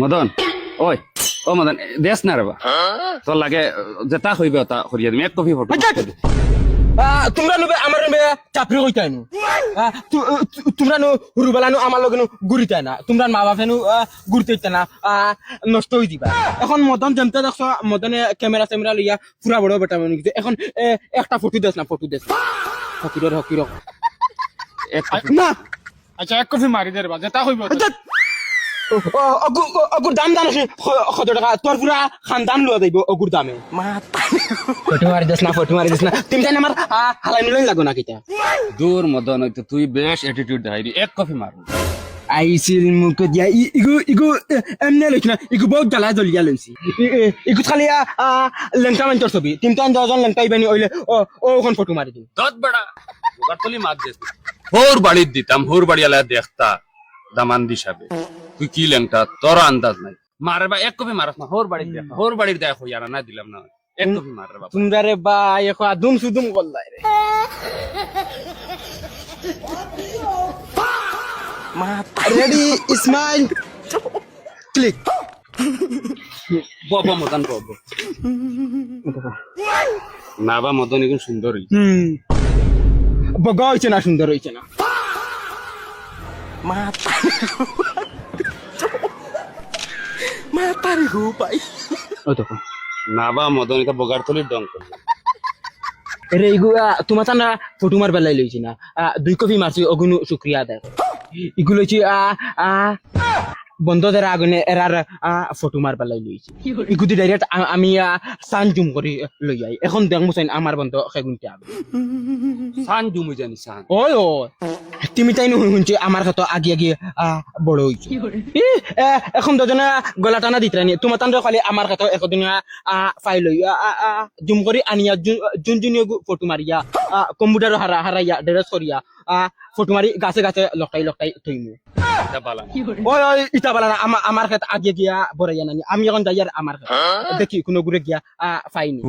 মদন ওই ও মদন দেশ না রে বা তোর লাগে যেটা হইবে তা করিয়া দিম এক কপি ফটো তোমরা নবে আমার নবে চাপড়ি কইতাই নো তোমরা নো হুরুবেলা নো আমার লগে নো ঘুরিতাই না তোমরা মা বাপে নো ঘুরতে না নষ্ট হয়ে দিবা এখন মদন যেমতে দেখছো মদনে ক্যামেরা ট্যামেরা লইয়া পুরা বড় বেটা মানে এখন একটা ফটো দেস না হকির এক কপি না আচ্ছা এক কফি মারি দে রে বা যেটা হইব অগুর দাম জানিস কত টাকা তোর পুরা খানদান লওয়া যাইব অগুর দামে ফটো মারি দিস না তুমি জানি আমার হালাই নিলেন লাগো না কিটা দূর মদন হইতো তুই বেশ অ্যাটিটিউড দেখাইলি এক কপি মার আইছিল মুখ দিয়া ইগু এমনে লইছ না ইগু বহুত জ্বালা জ্বলিয়া লইছি ইগু খালি লেংটা মাইন্টর ছবি তিনটা দশজন লেংটা ইবানি ওইলে ওখান ফটো মারি দিন দত বড়া বগাতলি মার দিস হোর বাড়ির দিতাম হোর বাড়ি আলা দেখতা দামান দিশাবে তুই কি লেংটা তোর আন্দাজ নাই মারে বা এক কপি মারস না হোর বাড়ির দেখ হোর বাড়ির দেখ হইয়া না দিলাম না এক কপি মার রে বাবা তোমরা রে বা এখন আদুম সুদুম করলাই রে রেডি স্মাইল ক্লিক বাবা মদন বাবা না বা মদন এখন সুন্দর হইছে বগা হইছে না সুন্দর হইছে না মাতারি গো পাই ও দেখো না বা মদন এটা বগার তলির ডং করলো রে ইগুলা তোমার তা না ফটো মার বেলাই লইছি না 2 কপি মারছি অগুন শুক্রিয়া দেয় ইগু লইছি বন্ধ দেরা আগুনে এরার ফটো মার বেলাই লইছি ইগুদি ডাইরেক্ট আমি সান জুম করি লই যাই এখন দেখ মুসাইন আমার বন্ধ সেগুনতে আগে সান জুমু জানি সান ওই ও তুমি তাই নুনছি আমার কত আগে বড় হইছে এখন দুজনে গলা টানা দিতরানি তোমার তান খালি আমার কত একদিন ফাইল হই জুম করি আনিয়া জুন ফটো মারিয়া কম্পিউটার হারাইয়া ড্রেস করিয়া ফটো মারি গাছে লকটাই থইমু এটা বালা ওই ইটা বলা না আমার ক্ষেত্রে আগে গিয়া বড়াইয়া নানি আমি এখন যাই আর আমার দেখি কোনো ঘুরে গিয়া পাইনি